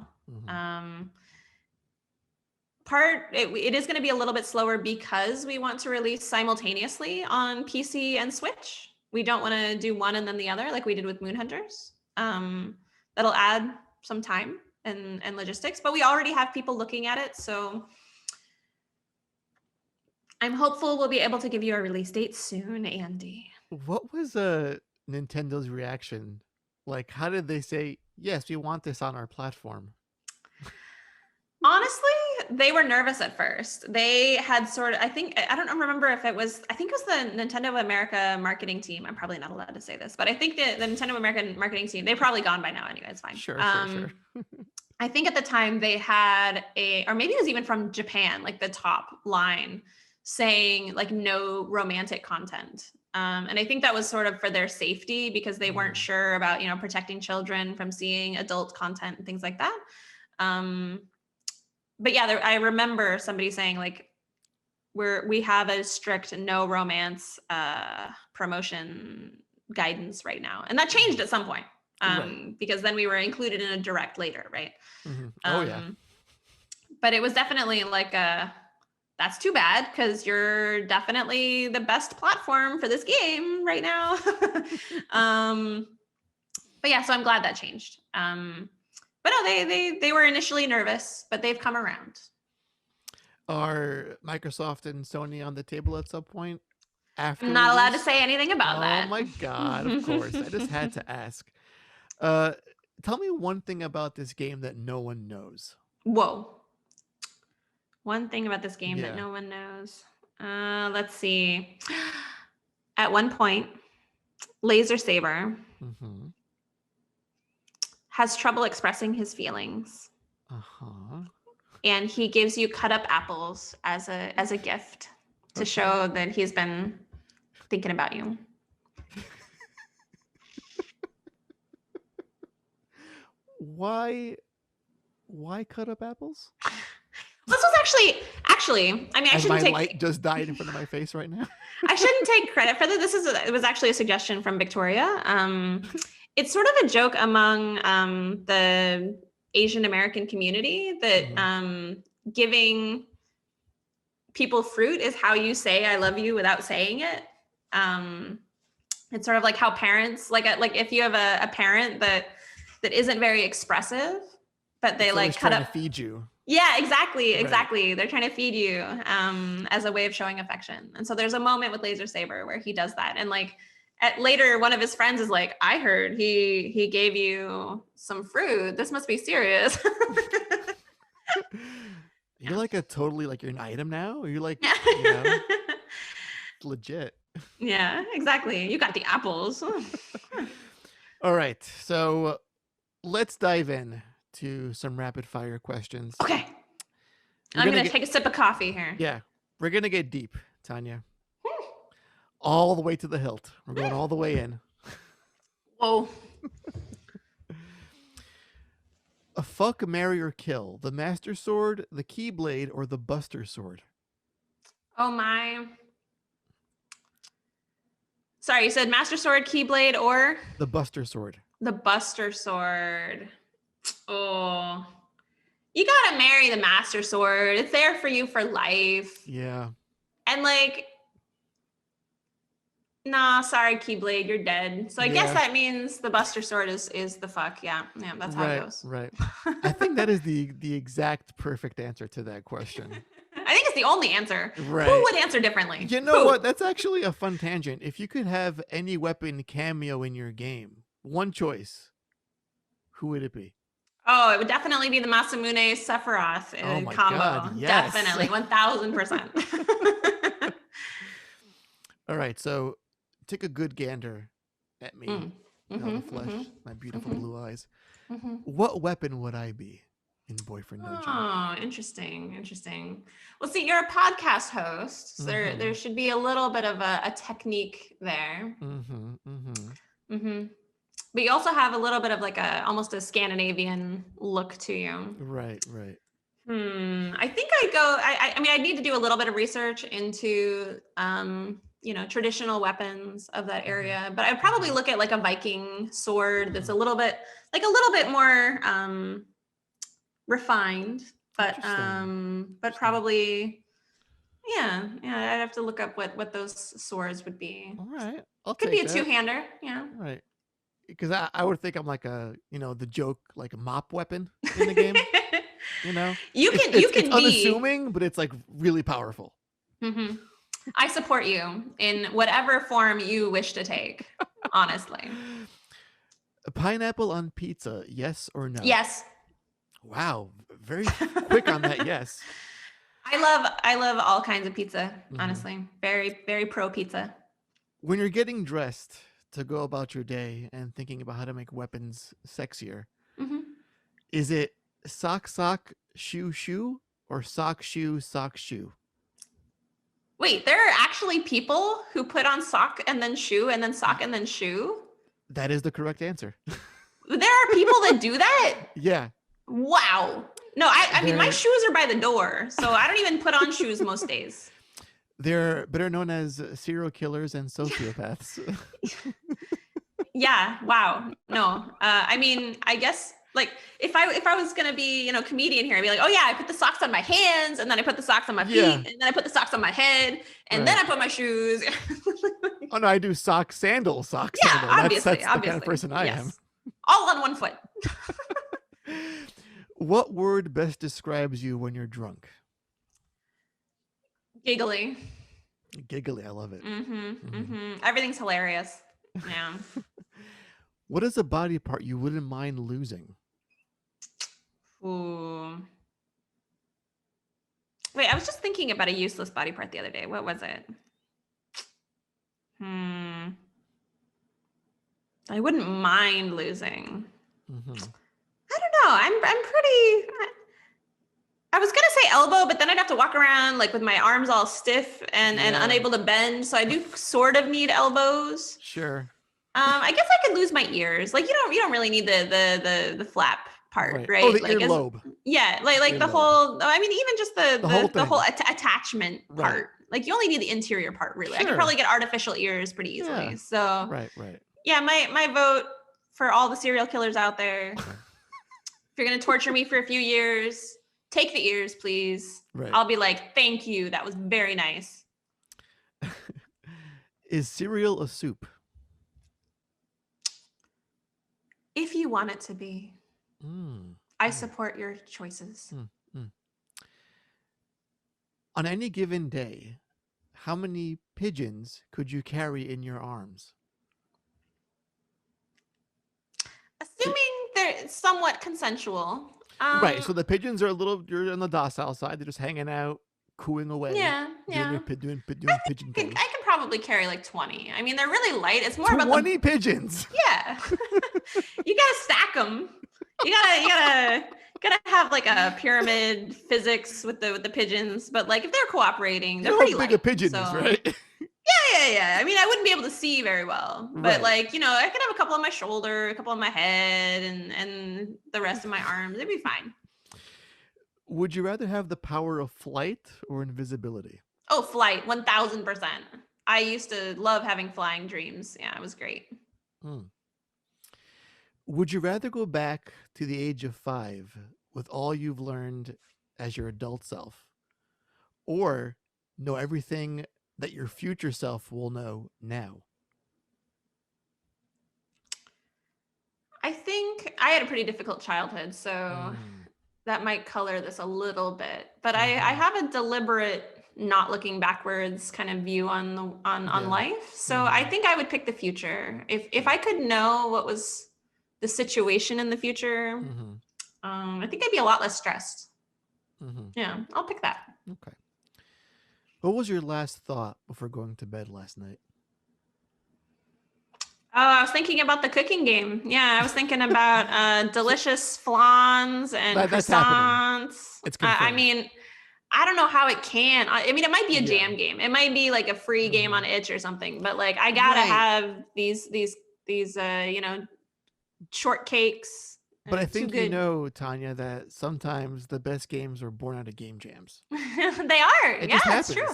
Speaker 2: It is going to be a little bit slower because we want to release simultaneously on PC and Switch. We don't want to do one and then the other like we did with Moon Hunters. That'll add some time and logistics, but we already have people looking at it, so I'm hopeful we'll be able to give you a release date soon, Andy.
Speaker 1: What was Nintendo's reaction? Like, how did they say, yes, we want this on our platform?
Speaker 2: Honestly, they were nervous at first. They had sort of, I don't remember if it was, I think it was the Nintendo of America marketing team. I'm probably not allowed to say this, but I think the Nintendo of America marketing team, they've probably gone by now anyway, it's fine.
Speaker 1: Sure.
Speaker 2: I think at the time they had or maybe it was even from Japan, like the top line saying like no romantic content. And I think that was sort of for their safety because they weren't sure about, protecting children from seeing adult content and things like that. But yeah, I remember somebody saying like, we have a strict no romance promotion guidance right now. And that changed at some point because then we were included in a direct later, right?
Speaker 1: Oh, yeah.
Speaker 2: But it was definitely like that's too bad because you're definitely the best platform for this game right now. But yeah, so I'm glad that changed. But no, they were initially nervous, but they've come around.
Speaker 1: Are Microsoft and Sony on the table at some point? After
Speaker 2: I'm not allowed to
Speaker 1: release?
Speaker 2: say anything about that.
Speaker 1: Oh my God, of course. I just had to ask. Tell me one thing about this game that no one knows.
Speaker 2: Whoa. One thing about this game that no one knows. Let's see. At one point, Laser Saber has trouble expressing his feelings. And he gives you cut up apples as a gift to show that he's been thinking about you.
Speaker 1: Why cut up apples?
Speaker 2: This was actually, I mean, I shouldn't take...
Speaker 1: my light just died in front of my face right now.
Speaker 2: I shouldn't take credit for this. It was actually a suggestion from Victoria. It's sort of a joke among the Asian American community that giving people fruit is how you say I love you without saying it. It's sort of like how parents, like if you have a parent that isn't very expressive, but they like cut up
Speaker 1: to feed you.
Speaker 2: Yeah, exactly. They're trying to feed you as a way of showing affection. And so there's a moment with Laser Saber where he does that. And like later, one of his friends is like, I heard he gave you some fruit. This must be serious.
Speaker 1: You're like you're an item now? Or you're like, legit.
Speaker 2: Yeah, exactly. You got the apples.
Speaker 1: All right. So let's dive in to some rapid fire questions.
Speaker 2: Okay. I'm going to take a sip of coffee here.
Speaker 1: Yeah. We're going to get deep, Tanya. All the way to the hilt. We're going all the way in.
Speaker 2: Whoa.
Speaker 1: A fuck, marry, or kill. The Master Sword, the Keyblade, or the Buster Sword?
Speaker 2: Oh my. Sorry, you said Master Sword, Keyblade, or?
Speaker 1: The Buster Sword.
Speaker 2: The Buster Sword. Oh, you gotta marry the Master Sword. It's there for you for life.
Speaker 1: Yeah.
Speaker 2: And like, nah, sorry, Keyblade, you're dead. So I guess that means the Buster Sword is the fuck. Yeah, that's how it goes.
Speaker 1: Right. I think that is the exact perfect answer to that question.
Speaker 2: I think it's the only answer.
Speaker 1: Right.
Speaker 2: Who would answer differently?
Speaker 1: You know what? That's actually a fun tangent. If you could have any weapon cameo in your game, one choice, who would it be?
Speaker 2: Oh, it would definitely be the Masamune Sephiroth combo.
Speaker 1: God, yes.
Speaker 2: Definitely, 1000%.
Speaker 1: All right, so take a good gander at me, the flesh, my beautiful blue eyes. What weapon would I be in Boyfriend Dungeon?
Speaker 2: Oh, interesting. Well, see, you're a podcast host, so there should be a little bit of a technique there. But you also have a little bit of like almost a Scandinavian look to you.
Speaker 1: Right.
Speaker 2: I think I mean, I'd need to do a little bit of research into, traditional weapons of that area, but I'd probably look at like a Viking sword that's a little bit more refined, but probably, yeah, I'd have to look up what those swords would be.
Speaker 1: All right.
Speaker 2: Could be a two-hander, yeah.
Speaker 1: All right. Because I would think I'm like the joke, like a mop weapon in the game. You can
Speaker 2: be
Speaker 1: unassuming, but it's like really powerful.
Speaker 2: I support you in whatever form you wish to take, honestly.
Speaker 1: A pineapple on pizza, yes or no?
Speaker 2: Yes.
Speaker 1: Wow, very quick on that. Yes.
Speaker 2: I love all kinds of pizza, honestly. Very, very pro pizza.
Speaker 1: When you're getting dressed to go about your day and thinking about how to make weapons sexier, is it sock, shoe, or sock, shoe, sock, shoe?
Speaker 2: Wait, there are actually people who put on sock and then shoe and then sock and then shoe?
Speaker 1: That is the correct answer.
Speaker 2: There are people that do that?
Speaker 1: Yeah.
Speaker 2: Wow. No, I mean, my shoes are by the door, so I don't even put on shoes most days.
Speaker 1: They're better known as serial killers and sociopaths.
Speaker 2: Yeah. Wow. No. I mean, I guess like if I was gonna be, you know, comedian here, I'd be like, oh yeah, I put the socks on my hands, and then I put the socks on my feet, and then I put the socks on my head, and then I put my shoes.
Speaker 1: Oh no, I do sandal socks.
Speaker 2: Yeah, obviously,
Speaker 1: that's the kind of person I am.
Speaker 2: All on one foot.
Speaker 1: What word best describes you when you're drunk?
Speaker 2: Giggly.
Speaker 1: Giggly, I love it.
Speaker 2: Everything's hilarious. Yeah.
Speaker 1: What is a body part you wouldn't mind losing?
Speaker 2: Ooh. Wait, I was just thinking about a useless body part the other day. What was it? I wouldn't mind losing. I don't know. I'm pretty. I was gonna say elbow, but then I'd have to walk around like with my arms all stiff and unable to bend. So I do sort of need elbows.
Speaker 1: Sure.
Speaker 2: I guess I could lose my ears. Like you don't really need the flap part, right?
Speaker 1: Oh, the
Speaker 2: like
Speaker 1: earlobe.
Speaker 2: Yeah, like the whole. I mean, even just the whole attachment part.
Speaker 1: Right.
Speaker 2: Like you only need the interior part, really.
Speaker 1: Sure.
Speaker 2: I could probably get artificial ears pretty easily.
Speaker 1: Yeah.
Speaker 2: So
Speaker 1: right.
Speaker 2: Yeah, my vote for all the serial killers out there. If you're gonna torture me for a few years, take the ears, please.
Speaker 1: Right.
Speaker 2: I'll be like, thank you. That was very nice.
Speaker 1: Is cereal a soup?
Speaker 2: If you want it to be. I support your choices.
Speaker 1: On any given day, how many pigeons could you carry in your arms?
Speaker 2: Assuming they're somewhat consensual.
Speaker 1: Right. So the pigeons are you're on the docile side. They're just hanging out, cooing away.
Speaker 2: Yeah.
Speaker 1: Doing pigeon things.
Speaker 2: I could probably carry like 20. I mean, they're really light. It's more about
Speaker 1: 20 pigeons.
Speaker 2: Yeah. You gotta stack them. You gotta have like a pyramid physics with the pigeons. But like if they're cooperating, they're pretty light.
Speaker 1: How big a pigeon is, right?
Speaker 2: Yeah. I mean, I wouldn't be able to see very well, but like, you know, I could have a couple on my shoulder, a couple on my head, and the rest of my arms. It'd be fine.
Speaker 1: Would you rather have the power of flight or invisibility?
Speaker 2: Oh, flight, 1000%. I used to love having flying dreams. Yeah, it was great.
Speaker 1: Would you rather go back to the age of 5 with all you've learned as your adult self, or know everything that your future self will know now?
Speaker 2: I think I had a pretty difficult childhood, so that might color this a little bit. But I have a deliberate not looking backwards kind of view on life. So I think I would pick the future. If I could know what was the situation in the future, I think I'd be a lot less stressed. Yeah, I'll pick that.
Speaker 1: Okay. What was your last thought before going to bed last night?
Speaker 2: Oh, I was thinking about the cooking game. Yeah, I was thinking about delicious flans and croissants.
Speaker 1: It's confirmed.
Speaker 2: I mean, I don't know how it can. I mean, it might be a jam game. It might be like a free game on itch or something. But like, I gotta have these you know, shortcakes.
Speaker 1: But I think you know, Tanya, that sometimes the best games are born out of game jams.
Speaker 2: They are. Yeah, it's true.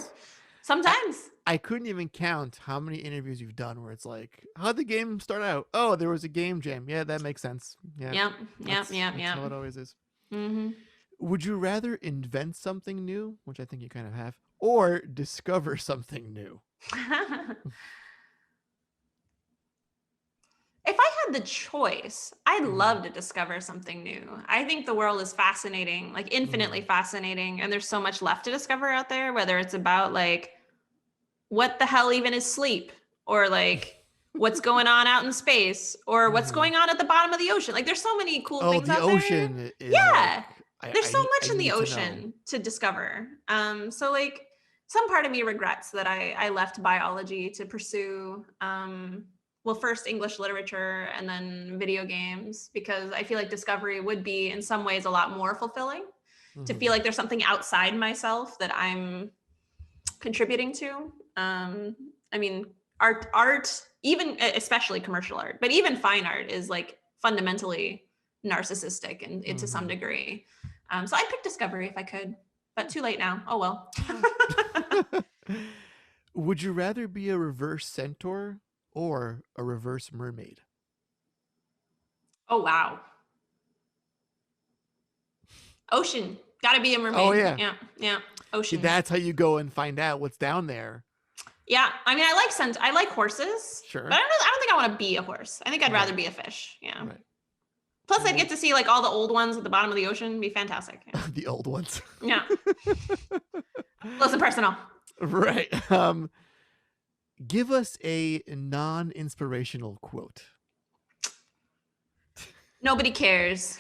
Speaker 2: Sometimes.
Speaker 1: I couldn't even count how many interviews you've done where it's like, how'd the game start out? Oh, there was a game jam. Yeah, that makes sense. Yeah. That's how it always is. Would you rather invent something new, which I think you kind of have, or discover something new?
Speaker 2: If I had the choice, I'd love to discover something new. I think the world is fascinating, like infinitely fascinating. And there's so much left to discover out there, whether it's about like, what the hell even is sleep? Or like, what's going on out in space? Or what's going on at the bottom of the ocean? Like, there's so many cool things out there.
Speaker 1: The ocean is
Speaker 2: there's so much in the ocean to discover. So like, some part of me regrets that I left biology to pursue first English literature and then video games, because I feel like discovery would be in some ways a lot more fulfilling to feel like there's something outside myself that I'm contributing to. I mean, art, even especially commercial art, but even fine art is like fundamentally narcissistic and to some degree. So I'd pick Discovery if I could, but too late now. Oh well.
Speaker 1: Would you rather be a reverse centaur or a reverse mermaid?
Speaker 2: Oh wow. Ocean. Gotta be a mermaid.
Speaker 1: Oh yeah.
Speaker 2: Yeah. Ocean.
Speaker 1: See, that's how you go and find out what's down there.
Speaker 2: Yeah. I mean, I like horses.
Speaker 1: Sure.
Speaker 2: But I don't think I want to be a horse. I think I'd rather be a fish. Yeah.
Speaker 1: Right.
Speaker 2: Plus, I'd get to see like all the old ones at the bottom of the ocean. It'd be fantastic. Yeah.
Speaker 1: The old ones.
Speaker 2: Yeah. Close and personal.
Speaker 1: Right. Give us a non-inspirational quote.
Speaker 2: Nobody cares.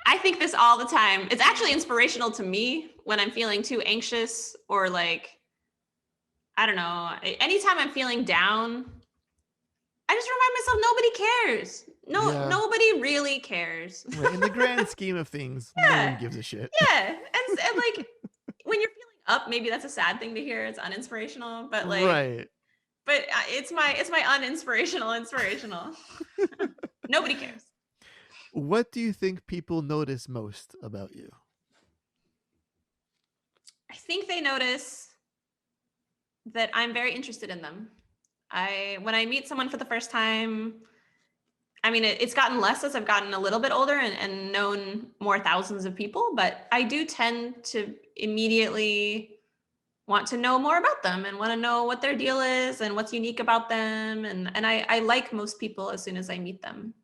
Speaker 2: I think this all the time. It's actually inspirational to me when I'm feeling too anxious or like, I don't know, anytime I'm feeling down, I just remind myself, nobody cares. Nobody really cares.
Speaker 1: Right. In the grand scheme of things, no one gives a shit.
Speaker 2: Yeah. And like, when you're feeling up, maybe that's a sad thing to hear. It's uninspirational, but like,
Speaker 1: right.
Speaker 2: But it's my inspirational. Nobody cares.
Speaker 1: What do you think people notice most about you?
Speaker 2: I think they notice that I'm very interested in them. When I meet someone for the first time, I mean, it's gotten less as I've gotten a little bit older and known more thousands of people, but I do tend to immediately want to know more about them and want to know what their deal is and what's unique about them. And I like most people as soon as I meet them.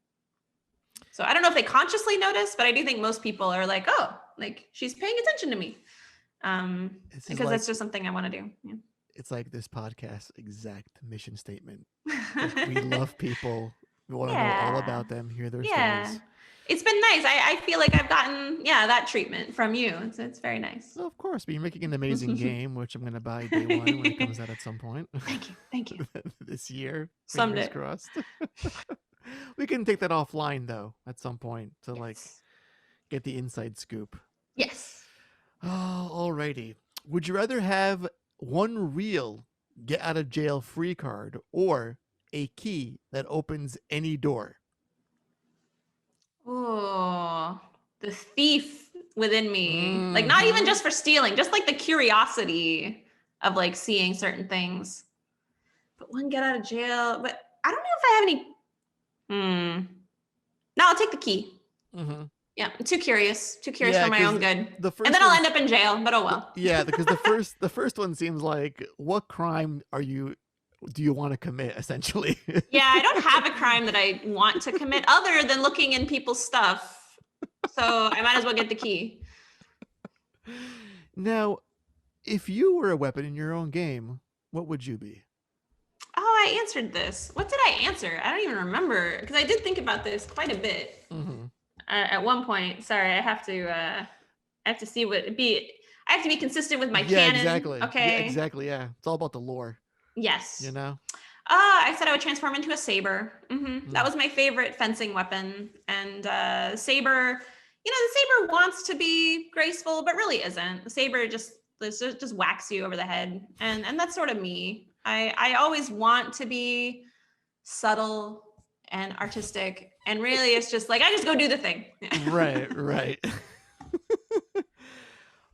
Speaker 2: So I don't know if they consciously notice, but I do think most people are like, oh, like she's paying attention to me. Because that's just something I want to do. Yeah.
Speaker 1: It's like this podcast exact mission statement. Like, we love people. We want to know all about them, hear their stories.
Speaker 2: It's been nice. I feel like I've gotten, that treatment from you. It's very nice.
Speaker 1: Well, of course, but you're making an amazing game, which I'm going to buy day one when it comes out at some point.
Speaker 2: Thank you.
Speaker 1: This year.
Speaker 2: Someday.
Speaker 1: Crossed. We can take that offline, though, at some point to like get the inside scoop.
Speaker 2: Yes.
Speaker 1: Oh, alrighty. Would you rather have one real get out of jail free card or a key that opens any door?
Speaker 2: Oh, the thief within me. Like not even just for stealing, just like the curiosity of like seeing certain things. But one get out of jail. But I don't know if I have any. No, I'll take the key. Yeah, I'm too curious for my own good. And then I'll end up in jail, but oh well.
Speaker 1: Yeah, because the first one seems like, what crime do you want to commit, essentially?
Speaker 2: Yeah, I don't have a crime that I want to commit other than looking in people's stuff. So I might as well get the key.
Speaker 1: Now, if you were a weapon in your own game, what would you be?
Speaker 2: Oh, I answered this. What did I answer? I don't even remember, because I did think about this quite a bit. At one point. Sorry, I have to see what it be. I have to be consistent with my canon.
Speaker 1: Exactly.
Speaker 2: Okay.
Speaker 1: Yeah, exactly. Yeah, it's all about the lore.
Speaker 2: Yes.
Speaker 1: You know.
Speaker 2: I said I would transform into a saber. That was my favorite fencing weapon, and saber. The saber wants to be graceful, but really isn't. The saber just whacks you over the head, and that's sort of me. I always want to be subtle and artistic, and really it's just like I just go do the thing.
Speaker 1: Right.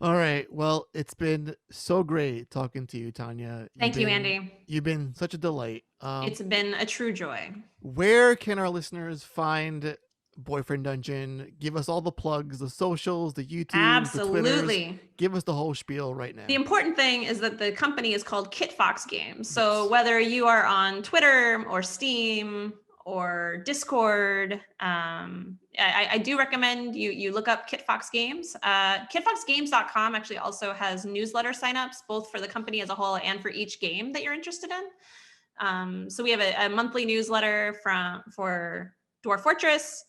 Speaker 1: All right, well, it's been so great talking to you, Tanya.
Speaker 2: Thank you, Andy.
Speaker 1: You've been such a delight.
Speaker 2: It's been a true joy.
Speaker 1: Where can our listeners find Boyfriend Dungeon? Give us all the plugs, the socials, the YouTube,
Speaker 2: Absolutely.
Speaker 1: the Twitters. Give us the whole spiel right now.
Speaker 2: The important thing is that the company is called Kitfox Games. So whether you are on Twitter or Steam or Discord, I do recommend you look up Kitfox Games. Kitfoxgames.com actually also has newsletter signups, both for the company as a whole and for each game that you're interested in. So we have a monthly newsletter for Dwarf Fortress,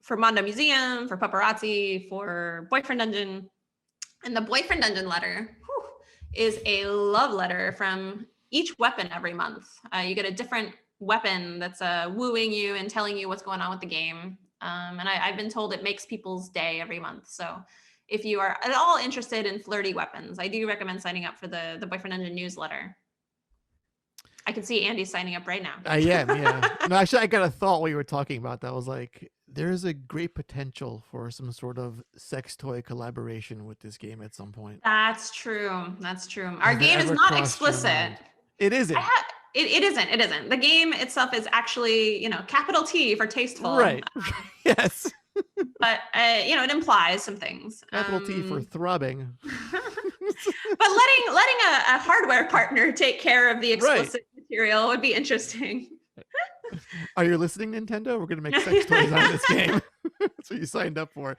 Speaker 2: for Mondo Museum, for Paparazzi, for Boyfriend Dungeon. And the Boyfriend Dungeon letter is a love letter from each weapon every month. You get a different weapon that's wooing you and telling you what's going on with the game. And I've been told it makes people's day every month. So if you are at all interested in flirty weapons, I do recommend signing up for the Boyfriend Engine newsletter. I can see Andy signing up right now.
Speaker 1: I am, yeah. No, actually, I got a thought while you were talking about that. I was like, there's a great potential for some sort of sex toy collaboration with this game at some point.
Speaker 2: That's true. That's true. Our
Speaker 1: Has that
Speaker 2: game is
Speaker 1: ever
Speaker 2: not
Speaker 1: crossed your
Speaker 2: explicit.
Speaker 1: mind? It isn't.
Speaker 2: It isn't. It isn't. The game itself is actually, capital T for tasteful.
Speaker 1: Right. Yes.
Speaker 2: But, it implies some things.
Speaker 1: Capital T for throbbing.
Speaker 2: But letting a hardware partner take care of the explicit material would be interesting.
Speaker 1: Are you listening, Nintendo? We're going to make sex toys out of this game. That's what you signed up for.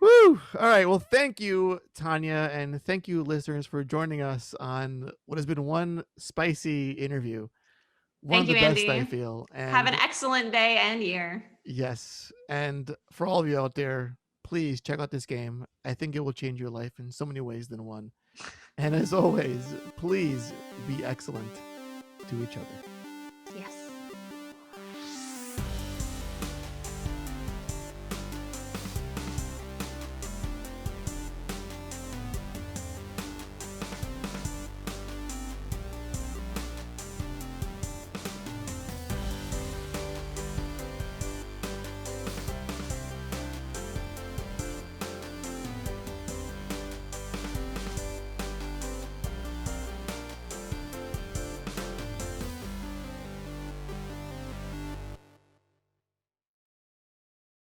Speaker 1: Woo! All right. Well, thank you, Tanya, and thank you, listeners, for joining us on what has been one spicy interview. One of the best, Andy. I feel. And
Speaker 2: have an excellent day and year.
Speaker 1: Yes. And for all of you out there, please check out this game. I think it will change your life in so many ways than one. And as always, please be excellent to each other.